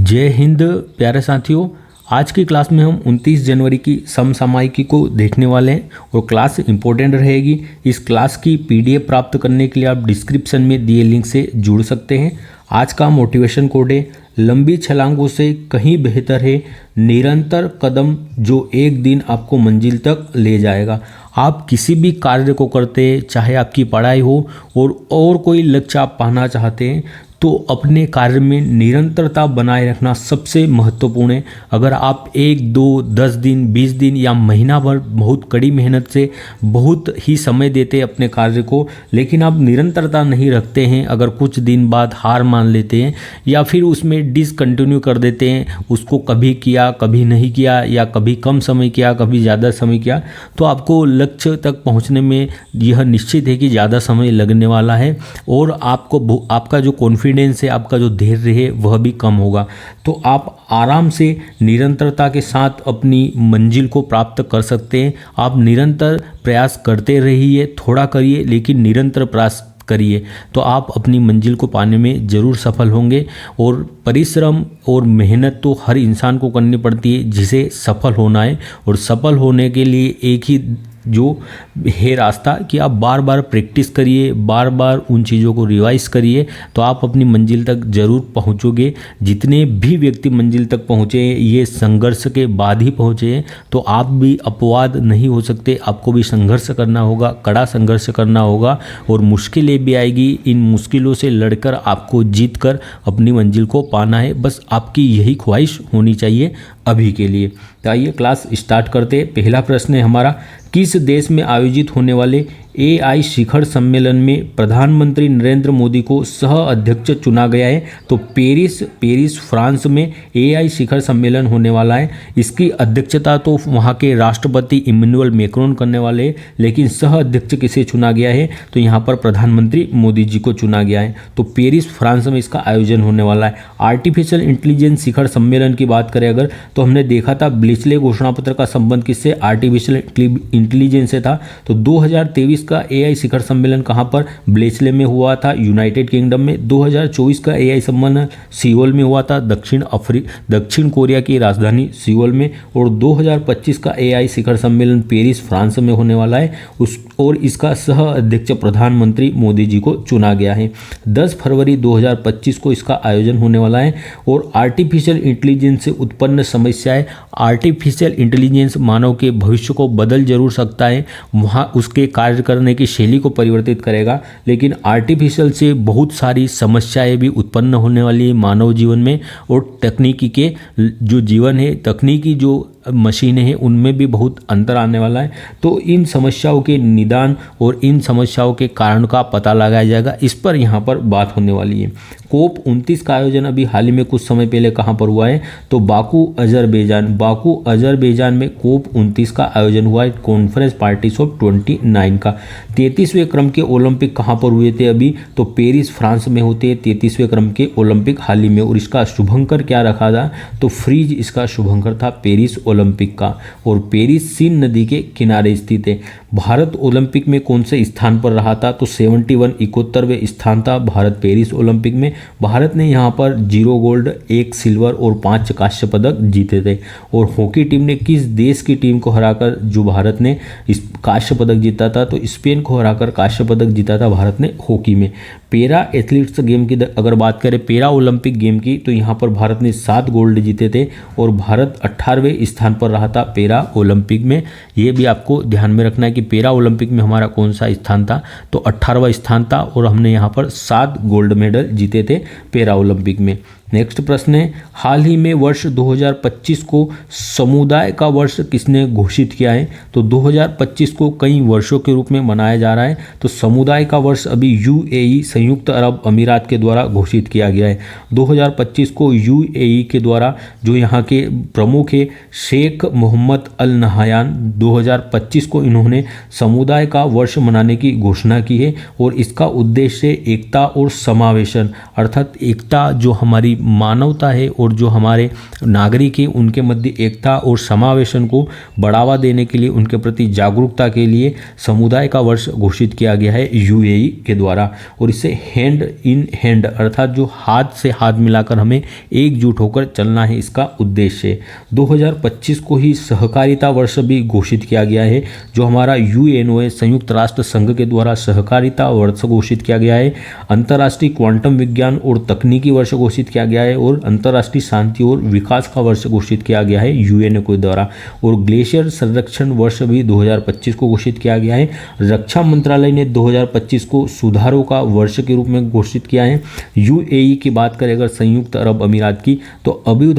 जय हिंद प्यारे साथियों। आज की क्लास में हम 29 जनवरी की समसामयिकी को देखने वाले हैं और क्लास इंपॉर्टेंट रहेगी। इस क्लास की पीडीएफ प्राप्त करने के लिए आप डिस्क्रिप्शन में दिए लिंक से जुड़ सकते हैं। आज का मोटिवेशन कोड है, लंबी छलांगों से कहीं बेहतर है निरंतर कदम जो एक दिन आपको मंजिल तक ले जाएगा। आप किसी भी कार्य को करते हैं, चाहे आपकी पढ़ाई हो और कोई लक्ष्य आप पाना चाहते हैं, तो अपने कार्य में निरंतरता बनाए रखना सबसे महत्वपूर्ण है। अगर आप 1, 2, 10 दिन, 20 दिन या महीना भर बहुत कड़ी मेहनत से बहुत ही समय देते हैं अपने कार्य को, लेकिन आप निरंतरता नहीं रखते हैं, अगर कुछ दिन बाद हार मान लेते हैं या फिर उसमें डिसकंटिन्यू कर देते हैं, उसको कभी किया कभी नहीं किया या कभी कम समय किया कभी ज़्यादा समय किया, तो आपको लक्ष्य तक पहुँचने में यह निश्चित है कि ज़्यादा समय लगने वाला है और आपका जो कॉन्फिडेंस है, आपका जो धैर्य है वह भी कम होगा। तो आप आराम से निरंतरता के साथ अपनी मंजिल को प्राप्त कर सकते हैं। आप निरंतर प्रयास करते रहिए, थोड़ा करिए लेकिन निरंतर प्रयास करिए, तो आप अपनी मंजिल को पाने में ज़रूर सफल होंगे। और परिश्रम और मेहनत तो हर इंसान को करनी पड़ती है जिसे सफल होना है, और सफल होने के लिए एक ही जो है रास्ता कि आप बार बार प्रैक्टिस करिए, बार बार उन चीज़ों को रिवाइज करिए, तो आप अपनी मंजिल तक ज़रूर पहुंचोगे। जितने भी व्यक्ति मंजिल तक पहुँचे ये संघर्ष के बाद ही पहुँचे हैं, तो आप भी अपवाद नहीं हो सकते। आपको भी संघर्ष करना होगा, कड़ा संघर्ष करना होगा और मुश्किलें भी आएगी। इन मुश्किलों से लड़कर आपको जीत कर अपनी मंजिल को पाना है। बस आपकी यही ख्वाहिश होनी चाहिए अभी के लिए। तो आइए क्लास स्टार्ट करते हैं। पहला प्रश्न है हमारा, किस देश में आयोजित होने वाले AI शिखर सम्मेलन में प्रधानमंत्री नरेंद्र मोदी को सह अध्यक्ष चुना गया है? तो पेरिस फ्रांस में AI शिखर सम्मेलन होने वाला है। इसकी अध्यक्षता तो वहाँ के राष्ट्रपति इमैनुअल मैक्रोन करने वाले हैं, लेकिन सह अध्यक्ष किसे चुना गया है? तो यहाँ पर प्रधानमंत्री मोदी जी को चुना गया है। तो पेरिस फ्रांस में इसका आयोजन होने वाला है। आर्टिफिशियल इंटेलिजेंस शिखर सम्मेलन की बात करें अगर, तो हमने देखा था ब्लिचले घोषणा पत्र का संबंध किससे? आर्टिफिशियल इंटेलिजेंस से था। तो 2023 का AI शिखर सम्मेलन कहां पर? ब्लेचले में हुआ था, यूनाइटेड किंगडम में। 2024 का AI सम्मेलन सियोल में हुआ था, दक्षिण कोरिया की राजधानी सियोल में। और 2025 का AI शिखर सम्मेलन पेरिस फ्रांस में होने वाला है और इसका सह अध्यक्ष प्रधानमंत्री मोदी जी को चुना गया है। 10 फरवरी 2025 को इसका आयोजन होने वाला है। और आर्टिफिशियल इंटेलिजेंस से उत्पन्न समस्याएं, आर्टिफिशियल इंटेलिजेंस मानव के भविष्य को बदल जरूर सकता है, वहाँ उसके कार्य करने की शैली को परिवर्तित करेगा, लेकिन आर्टिफिशियल से बहुत सारी समस्याएं भी उत्पन्न होने वाली है मानव जीवन में। और तकनीकी के जो जीवन है, तकनीकी जो मशीनें हैं उनमें भी बहुत अंतर आने वाला है। तो इन समस्याओं के निदान और इन समस्याओं के कारण का पता लगाया जाएगा, इस पर यहाँ पर बात होने वाली है। COP 29 का आयोजन अभी हाल ही में कुछ समय पहले कहाँ पर हुआ है? तो बाकू अजरबैजान में COP 29 का आयोजन हुआ है, कॉन्फ्रेंस पार्टीज ऑफ 29 का। 33वें क्रम के ओलंपिक कहाँ पर हुए थे अभी? तो पेरिस फ्रांस में होते हैं 33वें क्रम के ओलंपिक हाल ही में। और इसका शुभंकर क्या रखा था? तो फ्रीज इसका शुभंकर था पेरिस ओलंपिक का। और पेरिस सीन नदी के किनारे स्थित है। भारत ओलंपिक में कौन से स्थान पर रहा था? तो 71वें स्थान था भारत पेरिस ओलंपिक में। भारत ने यहाँ पर 0 गोल्ड, 1 सिल्वर और 5 कांस्य पदक जीते थे। और हॉकी टीम ने किस देश की टीम को हराकर जो भारत ने इस कांस्य पदक जीता था? तो स्पेन को हराकर कांस्य पदक जीता था भारत ने हॉकी में। पैरा एथलीट्स गेम की अगर बात करें, पैरा ओलंपिक गेम की, तो यहाँ पर भारत ने 7 गोल्ड जीते थे और भारत 18वें स्थान पर रहा था पैरा ओलंपिक में। ये भी आपको ध्यान में रखना है कि पैरा ओलंपिक में हमारा कौन सा स्थान था? तो 18वां स्थान था और हमने यहाँ पर 7 गोल्ड मेडल जीते थे पैरा ओलंपिक में। नेक्स्ट प्रश्न है, हाल ही में वर्ष 2025 को समुदाय का वर्ष किसने घोषित किया है? तो 2025 को कई वर्षों के रूप में मनाया जा रहा है। तो समुदाय का वर्ष अभी UAE संयुक्त अरब अमीरात के द्वारा घोषित किया गया है। 2025 को UAE के द्वारा जो यहाँ के प्रमुख है शेख मोहम्मद अल नहायान, 2025 को इन्होंने समुदाय का वर्ष मनाने की घोषणा की है। और इसका उद्देश्य एकता और समावेशन, अर्थात एकता जो हमारी मानवता है और जो हमारे नागरिक हैं उनके मध्य एकता और समावेशन को बढ़ावा देने के लिए, उनके प्रति जागरूकता के लिए समुदाय का वर्ष घोषित किया गया है यूएई के द्वारा। और इसे हैंड इन हैंड अर्थात जो हाथ से हाथ मिलाकर हमें एकजुट होकर चलना है, इसका उद्देश्य। 2025 को ही सहकारिता वर्ष भी घोषित किया गया है, जो हमारा यूएनओ है, संयुक्त राष्ट्र संघ के द्वारा सहकारिता वर्ष घोषित किया गया है। अंतर्राष्ट्रीय क्वांटम विज्ञान और तकनीकी वर्ष घोषित किया गया है और अंतर्राष्ट्रीय शांति और विकास का वर्ष घोषित किया गया है यूएनओ के द्वारा। और ग्लेशियर संरक्षण वर्ष भी 2025 को घोषित किया गया है। रक्षा मंत्रालय ने 2025 को सुधारों का वर्ष के रूप में घोषित किया है। यूएई की बात करें अगर संयुक्त अरब अमीरात की, तो अबू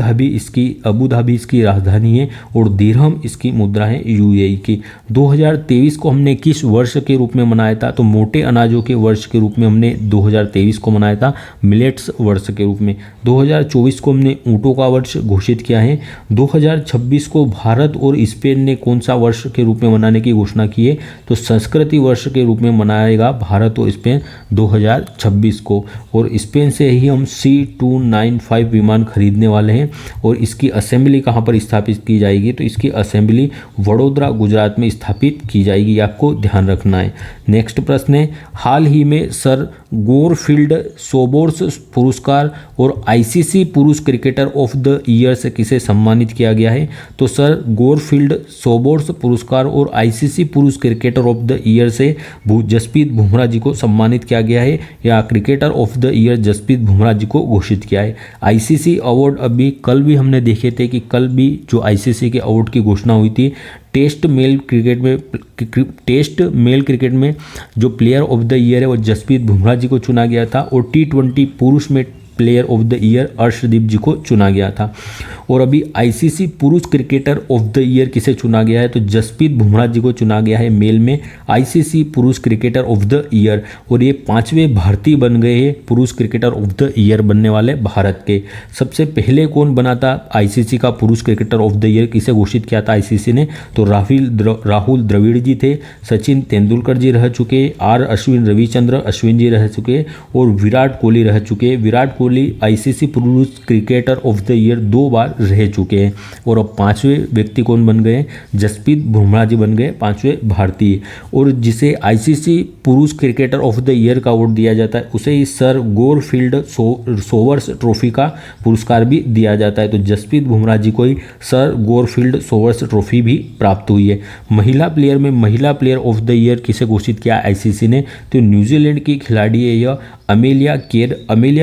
धाबी इसकी राजधानी है और दिरहम इसकी मुद्रा है यूएई की। 2023 को हमने किस वर्ष के रूप में मनाया था? तो मोटे अनाजों के वर्ष के रूप में हमने 2023 को मनाया था, मिलेट्स वर्ष के रूप में। 2024 को हमने ऊँटों का वर्ष घोषित किया है। 2026 को भारत और स्पेन ने कौन सा वर्ष के रूप में मनाने की घोषणा की है? तो संस्कृति वर्ष के रूप में मनाएगा भारत और स्पेन 2026 को। और स्पेन से ही हम C295 विमान खरीदने वाले हैं और इसकी असेंबली कहाँ पर स्थापित की जाएगी? तो इसकी असेंबली वडोदरा गुजरात में स्थापित की जाएगी, ये आपको ध्यान रखना है। नेक्स्ट प्रश्न है, हाल ही में सर गोरफील्ड सोबर्स पुरस्कार और आईसीसी पुरुष क्रिकेटर ऑफ द ईयर से किसे सम्मानित किया गया है? तो सर गोरफील्ड सोबर्स पुरस्कार और आईसीसी पुरुष क्रिकेटर ऑफ द ईयर से जसप्रीत बुमराह जी को सम्मानित किया गया है, या cricketer of the year Jasprit Bumrah ji को घोषित किया है। आईसीसी अवार्ड अभी कल भी हमने देखे थे कि कल भी जो आईसीसी के अवार्ड की घोषणा हुई थी। टेस्ट मेल क्रिकेट में जो प्लेयर ऑफ द ईयर है वो जसप्रीत बुमराह जी को चुना गया था और T20 पुरुष में player of the year Arshdeep ji को चुना गया था। और अभी आईसीसी पुरुष क्रिकेटर ऑफ द ईयर किसे चुना गया है? तो जसप्रीत बुमराह जी को चुना गया है मेल में आईसीसी पुरुष क्रिकेटर ऑफ द ईयर, और ये 5वें भारतीय बन गए हैं पुरुष क्रिकेटर ऑफ द ईयर बनने वाले भारत के। सबसे पहले कौन बना था आईसीसी का पुरुष क्रिकेटर ऑफ द ईयर, किसे घोषित किया था आईसीसी ने? तो राहुल द्रविड़ जी थे, सचिन तेंदुलकर जी रह चुके, रविचंद्र अश्विन जी रह चुके और विराट कोहली रह चुके। विराट कोहली आईसीसी पुरुष क्रिकेटर ऑफ द ईयर 2 बार रह चुके हैं। और अब 5वें व्यक्ति कौन बन गए? जसप्रीत बुमराह जी बन गए 5वें भारतीय। और जिसे आईसीसी पुरुष क्रिकेटर ऑफ द ईयर का अवार्ड दिया जाता है उसे ही सर गोरफील्ड सोबर्स ट्रॉफी का पुरस्कार भी दिया जाता है। तो जसप्रीत बुमराह जी को ही सर गोरफील्ड सोबर्स ट्रॉफी भी प्राप्त हुई है। महिला प्लेयर में महिला प्लेयर ऑफ द ईयर किसे घोषित किया आईसीसी ने? तो न्यूजीलैंड की खिलाड़ी है यह अमेलिया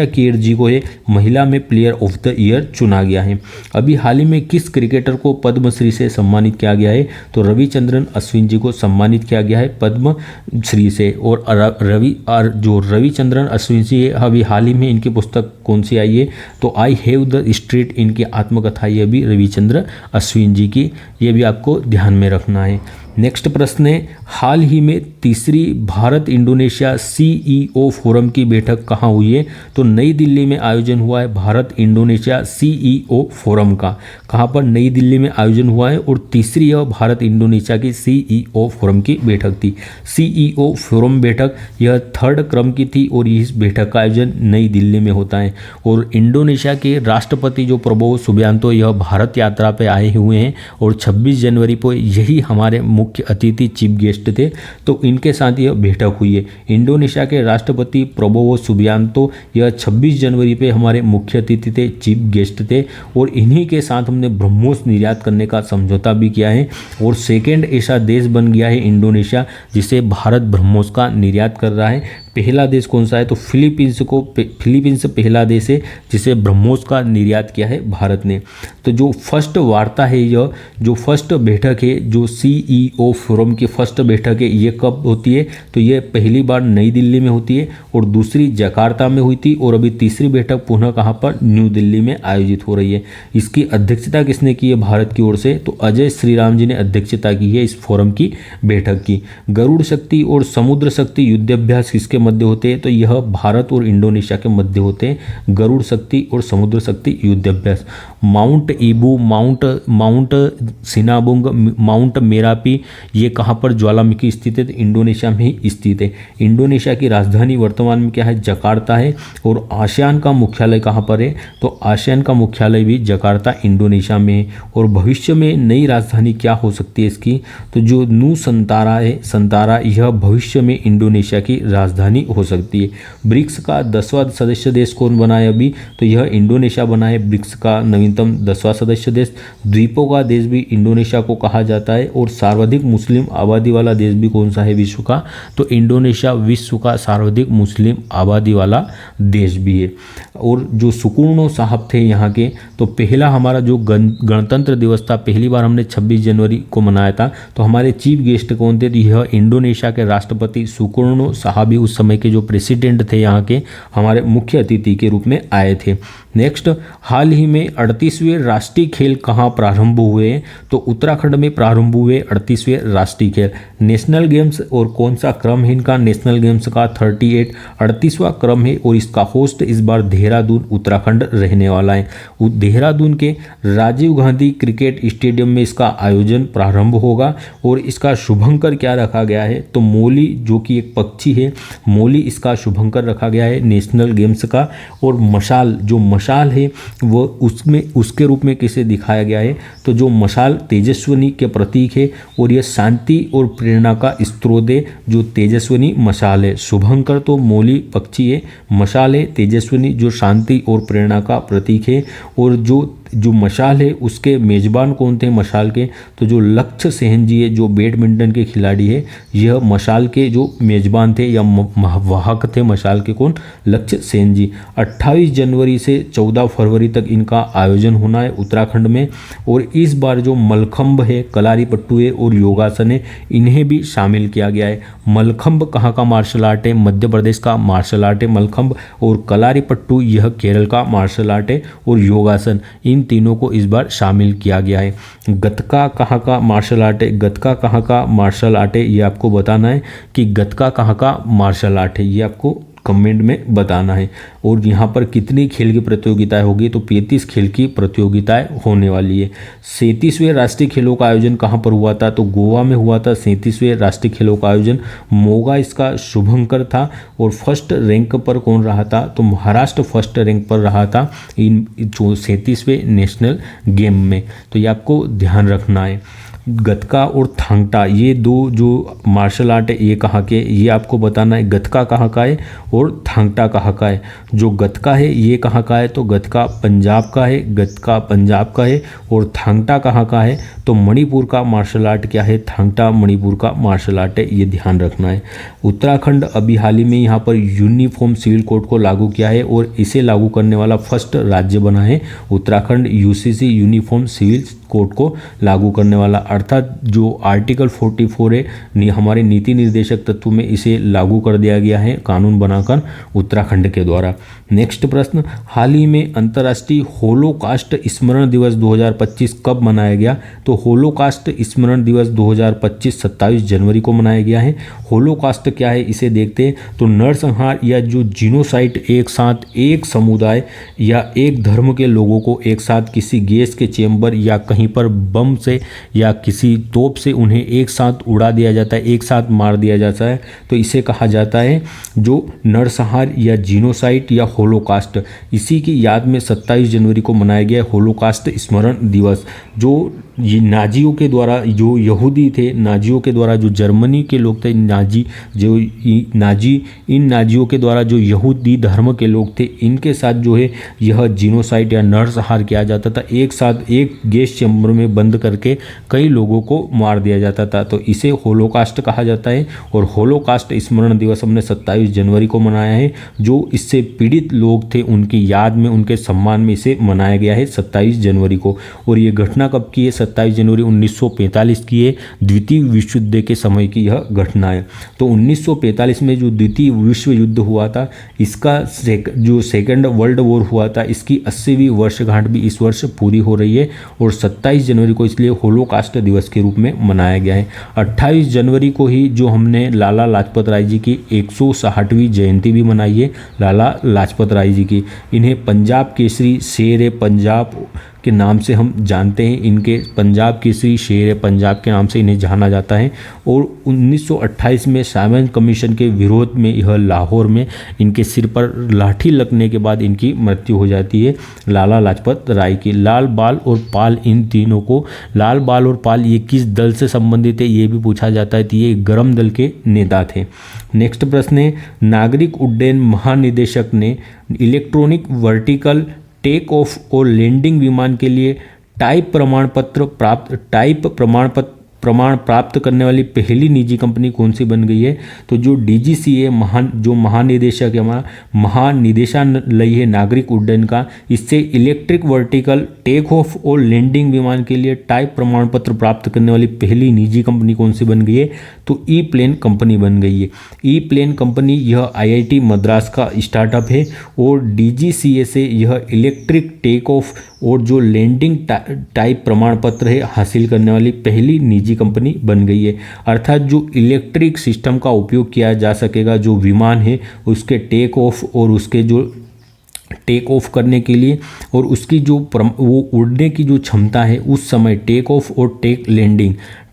केर जी को ये महिला में प्लेयर ऑफ द ईयर चुना गया है। अभी हाल ही में किस क्रिकेटर को पद्मश्री से सम्मानित किया गया है? तो रविचंद्रन अश्विन जी को सम्मानित किया गया है पद्मश्री से। और जो रविचंद्रन अश्विन जी है, अभी हाल ही में इनकी पुस्तक कौन सी आई है? तो आई हैव द स्ट्रीट, इनकी आत्मकथा ये भी रविचंद्र अश्विन जी की, ये भी आपको ध्यान में रखना है। नेक्स्ट प्रश्न है, हाल ही में तीसरी भारत इंडोनेशिया सीईओ फोरम की बैठक कहाँ हुई है? तो नई दिल्ली में आयोजन हुआ है भारत इंडोनेशिया सीईओ फोरम का। कहाँ पर? नई दिल्ली में आयोजन हुआ है और तीसरी यह भारत इंडोनेशिया की सीईओ फोरम की बैठक थी। सीईओ फोरम बैठक यह 3rd क्रम की थी और इस बैठक का आयोजन नई दिल्ली में होता है। और इंडोनेशिया के राष्ट्रपति जो प्रबोवो सुबियांतो यह भारत यात्रा पे आए हुए हैं और 26 जनवरी को यही हमारे मुख्य अतिथि चीफ गेस्ट थे, तो इनके साथ यह बैठक हुई है। इंडोनेशिया के राष्ट्रपति प्रबोवो सुबियांतो यह 26 जनवरी पे हमारे मुख्य अतिथि थे, चीफ गेस्ट थे, और इन्हीं के साथ हमने ब्रह्मोस निर्यात करने का समझौता भी किया है। और सेकेंड ऐसा देश बन गया है इंडोनेशिया जिसे भारत ब्रह्मोस का निर्यात कर रहा है। पहला देश कौन सा है? तो फिलीपींस पहला देश है जिसे ब्रह्मोस का निर्यात किया है भारत ने। तो जो फर्स्ट वार्ता है, यह जो फर्स्ट बैठक है, जो सीईओ फोरम की फर्स्ट बैठक है, ये कब होती है? तो ये पहली बार नई दिल्ली में होती है और दूसरी जकार्ता में हुई थी, और अभी तीसरी बैठक पुनः कहाँ पर? न्यू दिल्ली में आयोजित हो रही है। इसकी अध्यक्षता किसने की है भारत की ओर से? तो अजय श्री राम जी ने अध्यक्षता की है इस फोरम की बैठक की। गरुड़ शक्ति और समुद्र शक्ति युद्धाभ्यास किसके मध्य होते हैं, तो यह भारत और इंडोनेशिया के मध्य होते हैं। गरुड़ शक्ति और समुद्र शक्ति युद्ध अभ्यास। Mount ईबू, mount Sinabung, mount Merapi, ये कहाँ पर ज्वालामुखी स्थित है? तो इंडोनेशिया में ही स्थित है। इंडोनेशिया की राजधानी वर्तमान में क्या है? जकार्ता है। और आसियान का मुख्यालय कहाँ पर है? तो आसियान का मुख्यालय भी जकार्ता इंडोनेशिया में है। और भविष्य में नई राजधानी क्या हो सकती है इसकी? तो जो नू संतारा है, संतारा, यह भविष्य में इंडोनेशिया की राजधानी हो सकती है। ब्रिक्स का 10वां सदस्य देश कौन बना है अभी? तो यह इंडोनेशिया बना है, ब्रिक्स का नवीनतम 10वां सदस्य देश। द्वीपों का देश भी इंडोनेशिया को कहा जाता है। और सर्वाधिक मुस्लिम आबादी वाला देश भी कौन सा है विश्व का? तो इंडोनेशिया विश्व का सर्वाधिक मुस्लिम आबादी वाला देश भी है। और जो सुकुर्णो साहब थे यहाँ के, तो पहला हमारा जो गणतंत्र दिवस था, पहली बार हमने 26 जनवरी को मनाया था। तो हमारे चीफ गेस्ट कौन थे? तो यह इंडोनेशिया के राष्ट्रपति सुकुर्णो साहब ही उस समय के जो प्रेसिडेंट थे यहाँ के, हमारे मुख्य अतिथि के रूप में आए थे। नेक्स्ट, हाल ही में 38वें राष्ट्रीय खेल कहाँ प्रारंभ हुए? तो उत्तराखंड में प्रारंभ हुए 38वें राष्ट्रीय खेल। नेशनल गेम्स, और कौन सा क्रम है इनका? नेशनल गेम्स का 38वां क्रम है। और इसका होस्ट इस बार देहरादून उत्तराखंड रहने वाला है। देहरादून के राजीव गांधी क्रिकेट स्टेडियम में इसका आयोजन प्रारंभ होगा। और इसका शुभंकर क्या रखा गया है? तो मोली, जो कि एक पक्षी है, मोली इसका शुभंकर रखा गया है नेशनल गेम्स का। और मशाल, जो मशाल है वो उसके रूप में किसे दिखाया गया है? तो जो मशाल तेजस्विनी के प्रतीक है और यह शांति और प्रेरणा का स्रोत है, जो तेजस्विनी मशाल है। शुभंकर तो मौली पक्षी है, मशाल है तेजस्विनी जो शांति और प्रेरणा का प्रतीक है। और जो मशाल है उसके मेज़बान कौन थे मशाल के? तो जो लक्ष्य सेन जी है, जो बैडमिंटन के खिलाड़ी है, यह मशाल के जो मेज़बान थे या वाहक थे मशाल के, कौन? लक्ष्य सेन जी। 28 जनवरी से 14 फरवरी तक इनका आयोजन होना है उत्तराखंड में। और इस बार जो मलखंब है, कलारीपट्टू है और योगासन है, इन्हें भी शामिल किया गया है। मलखंब कहाँ का मार्शल आर्ट है? मध्य प्रदेश का मार्शल आर्ट है मलखंब। और कलारीपट्टू यह केरल का मार्शल आर्ट है। और योगासन, इन तीनों को इस बार शामिल किया गया है। गतका कहाँ का मार्शल आर्ट है? गतका कहाँ का मार्शल आर्ट है, ये आपको बताना है कि गतका कहाँ का मार्शल आर्ट है, ये आपको कमेंट में बताना है। और यहाँ पर कितनी खेल की प्रतियोगिताएं होगी? तो 35 खेल की प्रतियोगिताएं होने वाली है। 37वें राष्ट्रीय खेलों का आयोजन कहाँ पर हुआ था? तो गोवा में हुआ था 37वें राष्ट्रीय खेलों का आयोजन। मोगा इसका शुभंकर था। और फर्स्ट रैंक पर कौन रहा था? तो महाराष्ट्र फर्स्ट रैंक पर रहा था इन 37वें नेशनल गेम में। तो ये आपको ध्यान रखना है। गतका और थांगटा, ये दो जो मार्शल आर्ट है ये कहाँ के? ये आपको बताना है। गतका कहाँ का है और थांगटा कहाँ का है? जो गतका है ये कहाँ का है? तो गतका पंजाब का है, गतका पंजाब का है। और थांगटा कहाँ का है? तो मणिपुर का मार्शल आर्ट क्या है? थांगटा मणिपुर का मार्शल आर्ट है, ये ध्यान रखना है। उत्तराखंड अभी हाल ही में यहाँ पर यूनिफॉर्म सिविल कोड को लागू किया है और इसे लागू करने वाला फर्स्ट राज्य बना है Uttarakhand. UCC uniform civil code को लागू करने वाला, अर्थात जो आर्टिकल 44 है हमारे नीति निर्देशक तत्व में, इसे लागू कर दिया गया है कानून बनाकर उत्तराखंड के द्वारा। नेक्स्ट प्रश्न, हाल ही में अंतर्राष्ट्रीय होलोकास्ट स्मरण दिवस 2025 कब मनाया गया? तो होलोकास्ट स्मरण दिवस 2025 27 जनवरी को मनाया गया है। होलोकास्ट क्या है इसे देखते हैं। तो नरसंहार या जो जीनोसाइड, एक साथ एक समुदाय या एक धर्म के लोगों को एक साथ किसी गैस के चेंबर या कहीं पर बम से या किसी तोप से उन्हें एक साथ उड़ा दिया जाता है, एक साथ मार दिया जाता है, तो इसे कहा जाता है जो नरसंहार या जीनोसाइड या होलोकास्ट। इसी की याद में 27 जनवरी को मनाया गया नाजीओ स्मरण दिवस। जो ये नाजियों के द्वारा, जो यहूदी थे, नाजियों के द्वारा जो जर्मनी के लोग थे, इन नाजियों के द्वारा जो यहूदी धर्म के लोग थे, इनके साथ जो है यह जीनोसाइड या नरसंहार किया जाता था। एक साथ एक गैस चैम्बर में बंद करके कई लोगों को मार दिया जाता था, तो इसे होलोकास्ट कहा जाता है। और होलोकास्ट स्मरण दिवस हमने 27 जनवरी को मनाया है। जो इससे पीड़ित लोग थे उनकी याद में, उनके सम्मान में इसे मनाया गया है 27 जनवरी को। और ये घटना कब की है? 27 जनवरी 1945 की है, द्वितीय विश्व युद्ध के समय की यह घटना है। तो 1945 में जो द्वितीय विश्व युद्ध हुआ था, इसका जो सेकेंड वर्ल्ड वॉर हुआ था, इसकी 80वीं वर्षगांठ भी इस वर्ष पूरी हो रही है। और 27 जनवरी को इसलिए होलोकास्ट राष्ट्र दिवस के रूप में मनाया गया है। 28 जनवरी को ही जो हमने लाला लाजपत राय जी की 160वीं जयंती भी मनाई है, लाला लाजपत राय जी की। इन्हें पंजाब केसरी, शेर पंजाब के नाम से हम जानते हैं। इनके पंजाब केसरी, शेर पंजाब के नाम से इन्हें जाना जाता है। और 1928 में साइमन कमीशन के विरोध में यह लाहौर में इनके सिर पर लाठी लगने के बाद इनकी मृत्यु हो जाती है, लाला लाजपत राय की। लाल, बाल और पाल, इन तीनों को, लाल, बाल और पाल ये किस दल से संबंधित है ये भी पूछा जाता है, तो ये गरम दल के नेता थे। नेक्स्ट प्रश्न है, नागरिक उड्डयन महानिदेशक ने इलेक्ट्रॉनिक वर्टिकल टेक ऑफ और लैंडिंग विमान के लिए टाइप प्रमाण प्राप्त करने वाली पहली निजी कंपनी कौन सी बन गई है? तो जो DGCA जो महानिदेशक है, हमारा महानिदेशालय है नागरिक उड्डयन का, इससे इलेक्ट्रिक वर्टिकल टेक ऑफ और लैंडिंग विमान के लिए टाइप प्रमाण पत्र प्राप्त करने वाली पहली निजी कंपनी कौन सी बन गई है? तो ई प्लेन कंपनी बन गई है। ई प्लेन कंपनी यह IIT मद्रास का स्टार्टअप है और DGCA से यह इलेक्ट्रिक टेक ऑफ और जो लैंडिंग टाइप प्रमाण पत्र है हासिल करने वाली पहली निजी कंपनी बन गई है। अर्थात जो इलेक्ट्रिक सिस्टम का उपयोग किया जा सकेगा जो विमान है उसके टेक ऑफ और उसके जो टेक ऑफ करने के लिए और उसकी जो वो उड़ने की जो क्षमता है उस समय टेक ऑफ और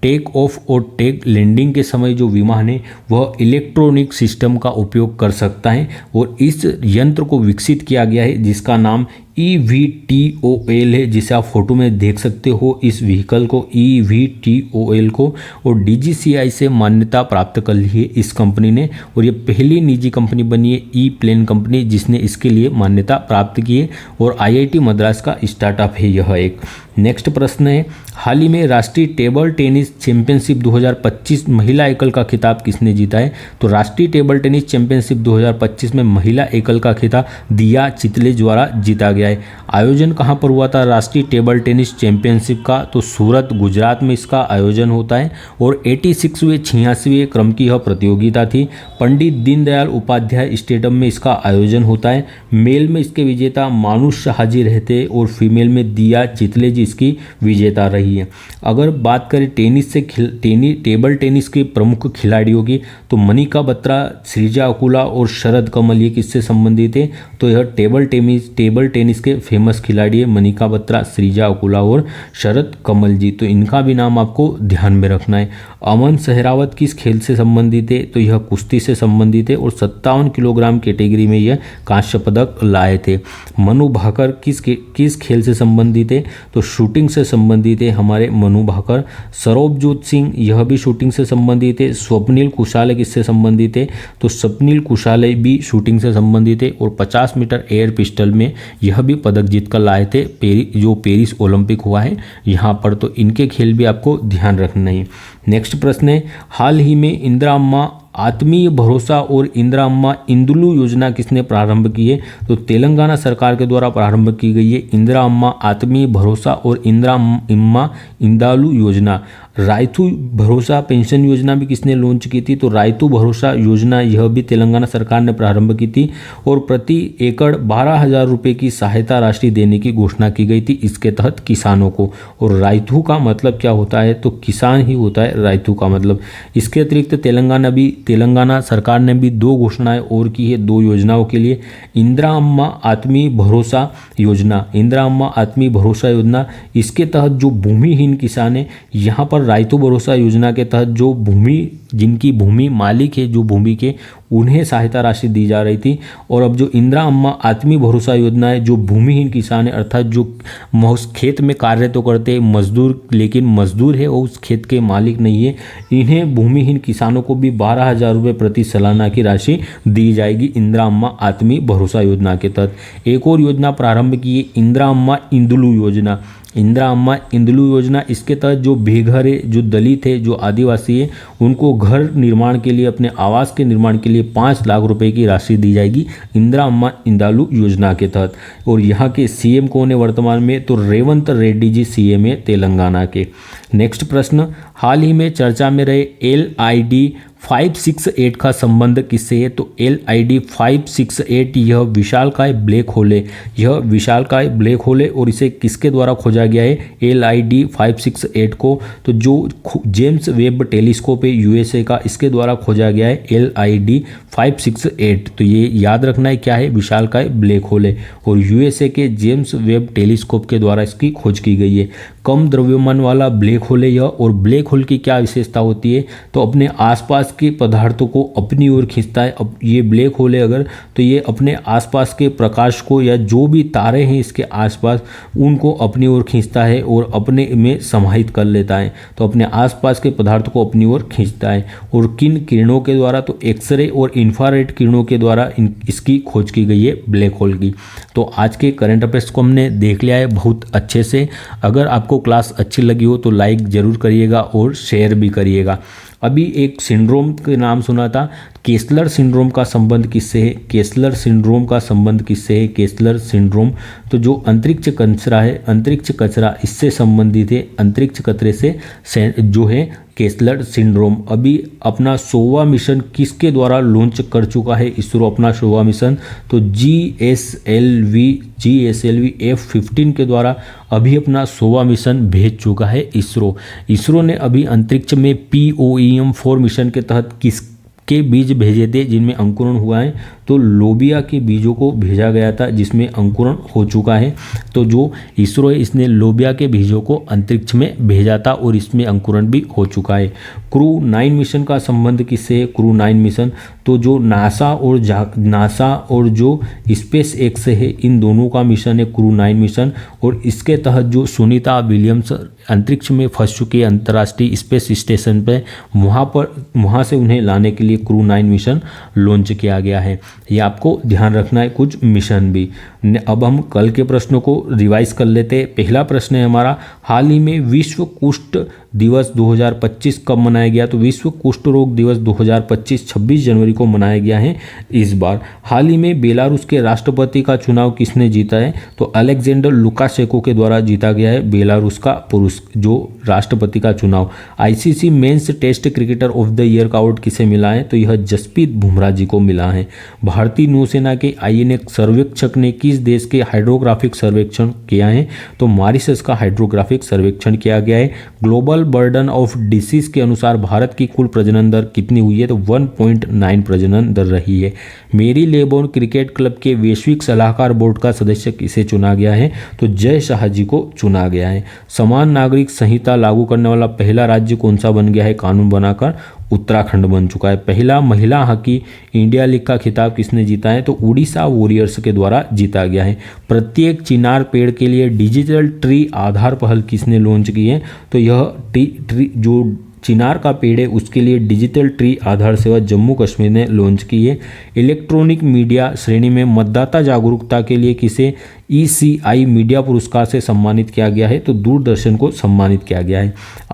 टेक ऑफ और टेक लैंडिंग के समय जो विमान है वह इलेक्ट्रॉनिक सिस्टम का उपयोग कर सकता है। और इस यंत्र को विकसित किया गया है जिसका नाम EVTOL है, जिसे आप फोटो में देख सकते हो इस व्हीकल को, EVTOL को। और DGCI से मान्यता प्राप्त कर ली है इस कंपनी ने और ये पहली निजी कंपनी बनी है ई प्लेन कंपनी जिसने इसके लिए मान्यता प्राप्त की है और IIT मद्रास का स्टार्टअप है यह एक। नेक्स्ट प्रश्न है, हाल ही में राष्ट्रीय टेबल टेनिस चैंपियनशिप 2025 महिला एकल का खिताब किसने जीता है? तो राष्ट्रीय टेबल टेनिस चैंपियनशिप 2025 में महिला एकल का खिताब दिया चितले द्वारा जीता गया है। आयोजन कहाँ पर हुआ था राष्ट्रीय टेबल टेनिस चैंपियनशिप का? तो सूरत, गुजरात में इसका आयोजन होता है और 86वें क्रम की यह प्रतियोगिता थी। पंडित दीनदयाल उपाध्याय स्टेडियम में इसका आयोजन होता है। मेल में इसके विजेता मानुष शाहजी रहते और फीमेल में दिया चितले जी इसकी विजेता रही है। अगर बात करें टेबल टेनिस के प्रमुख खिलाड़ियों की तो मनिका बत्रा, श्रीजा अकुला और शरद कमल ये किससे संबंधित है? तो यह टेबल टेनिस के फेमस खिलाड़ी है मनिका बत्रा, श्रीजा अकुला और शरद कमल जी, तो इनका भी नाम आपको ध्यान में रखना है। अमन सहरावत किस खेल से संबंधित है? तो यह कुश्ती से संबंधित है और 57 किलोग्राम कैटेगरी में यह कांस्य पदक लाए थे। मनु भाकर किस खेल से संबंधित है? तो शूटिंग से संबंधित है हमारे मनु भाकर। सौरभजोत सिंह यह भी शूटिंग से संबंधित है। स्वप्निल कुशाले किससे संबंधित है? तो स्वप्निल कुशाले भी शूटिंग से संबंधित है और 50 मीटर एयर पिस्टल में यह भी पदक जीत कर लाए थे जो पेरिस ओलंपिक हुआ है यहाँ पर, तो इनके खेल भी आपको ध्यान रखना है। नेक्स्ट प्रश्न है, हाल ही में इंदिरा अम्मा आत्मीय भरोसा और इंदिरा अम्मा इंदुलू योजना किसने प्रारंभ की है? तो तेलंगाना सरकार के द्वारा प्रारंभ की गई है इंदिरा अम्मा आत्मीय भरोसा और इंदिरा अम्मा इंदालू योजना। रायतू भरोसा पेंशन योजना भी किसने लॉन्च की थी? तो रायतू भरोसा योजना यह भी तेलंगाना सरकार ने प्रारंभ की थी और प्रति एकड़ 12,000 रुपये की सहायता राशि देने की घोषणा की गई थी इसके तहत किसानों को। और रायतू का मतलब क्या होता है? तो किसान ही होता है रायतू का मतलब। इसके अतिरिक्त तेलंगाना सरकार ने भी 2 घोषणाएं और की है 2 योजनाओं के लिए। इंदिरा अम्मा आत्मीय भरोसा योजना, इंदिरा अम्मा आत्मीय भरोसा योजना, इसके तहत जो भूमिहीन किसान है यहाँ पर रायतू भरोसा योजना के तहत जो जिनकी भूमि मालिक है जो भूमि के, उन्हें सहायता राशि दी जा रही थी। और अब जो इंदिरा अम्मा आत्मीय भरोसा योजना है जो भूमिहीन किसान है अर्थात जो उस खेत में कार्य तो करते हैं मजदूर, लेकिन मजदूर है और उस खेत के मालिक नहीं है, इन्हें भूमिहीन किसानों को भी 12,000 रुपये प्रति सालाना की राशि दी जाएगी इंदिरा अम्मा आत्मीय भरोसा योजना के तहत। एक और योजना प्रारंभ की है इंदिरा अम्मा इंदुलू योजना। इंदिरा अम्मा इंदुलू योजना, इसके तहत जो बेघर है, जो दलित है, जो आदिवासी है, उनको घर निर्माण के लिए, अपने आवास के निर्माण के लिए 5 लाख रुपए की राशि दी जाएगी इंदिरा अम्मा इंदालू योजना के तहत। और यहाँ के CM कौन है वर्तमान में? तो रेवंत रेड्डी जी CM है तेलंगाना के। नेक्स्ट प्रश्न, हाल ही में चर्चा में रहे LID 568 का संबंध किससे है? तो LID 568 यह विशालकाय ब्लैक होल है। यह विशालकाय ब्लैक होल है और इसे किसके द्वारा खोजा गया है? LID 568 को तो जो जेम्स वेब टेलीस्कोप है USA का, इसके द्वारा खोजा गया है LID 568। तो ये याद रखना है क्या है? विशालकाय ब्लैक होल है और USA के जेम्स वेब टेलीस्कोप के द्वारा इसकी खोज की गई है। कम द्रव्यमान वाला ब्लैक होल है यह। और ब्लैक होल की क्या विशेषता होती है? तो अपने आसपास के पदार्थों को अपनी ओर खींचता है। अब ये ब्लैक होल है अगर, तो ये अपने आसपास के प्रकाश को या जो भी तारे हैं इसके आसपास उनको अपनी ओर खींचता है और अपने में समाहित कर लेता है। तो अपने आसपास के पदार्थों को अपनी ओर खींचता है। और किन किरणों के द्वारा? तो एक्सरे और इंफ्रारेड किरणों के द्वारा इसकी खोज की गई है ब्लैक होल की। तो आज के करंट अफेयर्स को हमने देख लिया है बहुत अच्छे से। अगर आपको क्लास अच्छी लगी हो तो लाइक ज़रूर करिएगा और शेयर भी करिएगा। अभी एक सिंड्रोम के नाम सुना था, केसलर सिंड्रोम का संबंध किससे है? केसलर सिंड्रोम का संबंध किससे है? केसलर सिंड्रोम तो जो अंतरिक्ष कचरा है, अंतरिक्ष कचरा इससे संबंधित है। अंतरिक्ष कचरे से जो है केसलर सिंड्रोम। अभी अपना 100वां मिशन किसके द्वारा लॉन्च कर चुका है इसरो अपना 100वां मिशन? तो GSLV F-15 के द्वारा अभी अपना 100वां मिशन भेज चुका है इसरो। इसरो ने अभी अंतरिक्ष में POEM-4 मिशन के तहत किसके बीज भेजे थे जिनमें अंकुरण हुआ है? तो लोबिया के बीजों को भेजा गया था जिसमें अंकुरण हो चुका है। तो जो इसरो है इसने लोबिया के बीजों को अंतरिक्ष में भेजा था और इसमें अंकुरण भी हो चुका है। क्रू 9 मिशन का संबंध किससे है? क्रू 9 मिशन तो जो नासा और जो स्पेस एक्स है इन दोनों का मिशन है क्रू 9 मिशन। और इसके तहत जो सुनीता विलियम्स अंतरिक्ष में फंस चुके हैं अंतर्राष्ट्रीय स्पेस स्टेशन पे, वहाँ से उन्हें लाने के लिए क्रू 9 मिशन लॉन्च किया गया है। ये आपको ध्यान रखना है कुछ मिशन भी। अब हम कल के प्रश्नों को रिवाइज कर लेते हैं। पहला प्रश्न है हमारा, हाल ही में विश्व कुष्ठ दिवस 2025 कब मनाया गया? तो विश्व कुष्ठ रोग दिवस 2025 26 जनवरी को मनाया गया है इस बार। हाल ही में बेलारूस के राष्ट्रपति का चुनाव किसने जीता है? तो अलेक्जेंडर लुकाशेंको के द्वारा जीता गया है बेलारूस का पुरुष जो राष्ट्रपति का चुनाव। ICC men's test cricketer of the year का अवार्ड किसे मिला है? तो यह जसप्रीत बुमराह जी को मिला है। भारतीय नौसेना के INA सर्वेक्षक ने किस देश के हाइड्रोग्राफिक सर्वेक्षण किया है? तो मॉरिशस का हाइड्रोग्राफिक सर्वेक्षण किया गया है। ग्लोबल बर्डन ऑफ डिसीज के अनुसार भारत की कुल प्रजनन दर कितनी हुई है? तो 1.9 प्रजनन दर रही है। मेरी लेबोर्न क्रिकेट क्लब के वैश्विक सलाहकार बोर्ड का सदस्य किसे चुना गया है? तो जय शाह जी को चुना गया है। समान नागरिक संहिता लागू करने वाला पहला राज्य कौन सा बन गया है कानून बनाकर? उत्तराखंड बन चुका है। पहला महिला हॉकी इंडिया लीग का खिताब किसने जीता है? तो उड़ीसा वॉरियर्स के द्वारा जीता गया है। प्रत्येक चिनार पेड़ के लिए डिजिटल ट्री आधार पहल किसने लॉन्च की है? तो यह ट्री जो चिनार का पेड़ है उसके लिए डिजिटल ट्री आधार सेवा जम्मू कश्मीर ने लॉन्च की है। इलेक्ट्रॉनिक मीडिया श्रेणी में मतदाता जागरूकता के लिए किसे ECI मीडिया पुरस्कार से सम्मानित किया गया है? तो दूरदर्शन को सम्मानित किया गया है।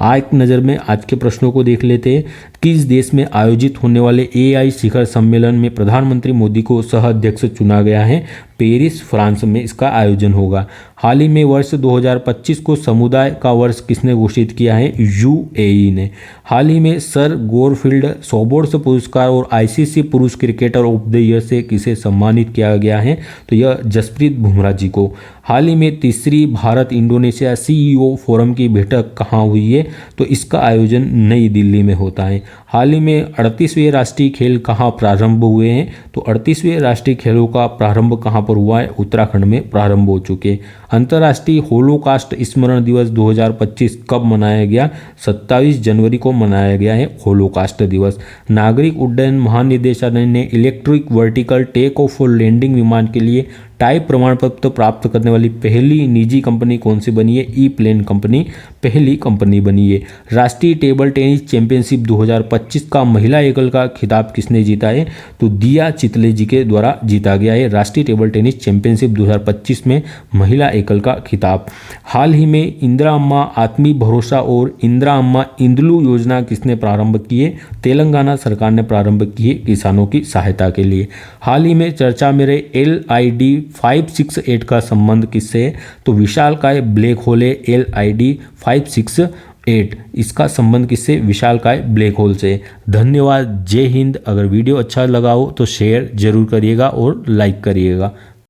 एक नज़र में आज के प्रश्नों को देख लेते हैं। किस देश में आयोजित होने वाले AI शिखर सम्मेलन में प्रधानमंत्री मोदी को सह अध्यक्ष चुना गया है? पेरिस फ्रांस में इसका आयोजन होगा। हाल ही में वर्ष 2025 को समुदाय का वर्ष किसने घोषित किया है? UAE ने। हाल ही में सर गोरफील्ड सोबर्स पुरस्कार और ICC पुरुष क्रिकेटर ऑफ द ईयर से किसे सम्मानित किया गया है? तो यह जसप्रीत बुमराह जी को। हाल ही में तीसरी भारत इंडोनेशिया CEO फोरम की बैठक कहाँ हुई है? तो इसका आयोजन नई दिल्ली में होता है। हाल ही में 38वें राष्ट्रीय खेल कहाँ प्रारंभ हुए हैं? तो 38वें राष्ट्रीय खेलों का प्रारंभ कहाँ पर हुआ है? उत्तराखंड में प्रारंभ हो चुके। अंतर्राष्ट्रीय होलोकास्ट स्मरण दिवस 2025 कब मनाया गया? 27 जनवरी को मनाया गया है होलोकास्ट दिवस। नागरिक उड्डयन महानिदेशालय ने इलेक्ट्रिक वर्टिकल टेक ऑफ और लैंडिंग विमान के लिए टाइप प्रमाण पत्र प्राप्त करने वाली पहली निजी कंपनी कौन सी बनी है? E-प्लेन कंपनी पहली कंपनी बनी है। राष्ट्रीय टेबल टेनिस चैंपियनशिप 2025 का महिला एकल का खिताब किसने जीता है? तो दिया चितले जी के द्वारा जीता गया है राष्ट्रीय टेबल टेनिस चैंपियनशिप 2025 में महिला एकल का खिताब। हाल ही में इंदिरा अम्मा आत्मी भरोसा और इंदिरा अम्मा इंदलू योजना किसने प्रारंभ की है? तेलंगाना सरकार ने प्रारंभ की है किसानों की सहायता के लिए। हाल ही में चर्चा में रहे LID 568 का संबंध किससे है? तो विशालकाय ब्लैक होल है LID 568 8 इसका संबंध किससे? विशालकाय ब्लैक होल से। धन्यवाद। जय हिंद। अगर वीडियो अच्छा लगा हो तो शेयर जरूर करिएगा और लाइक करिएगा।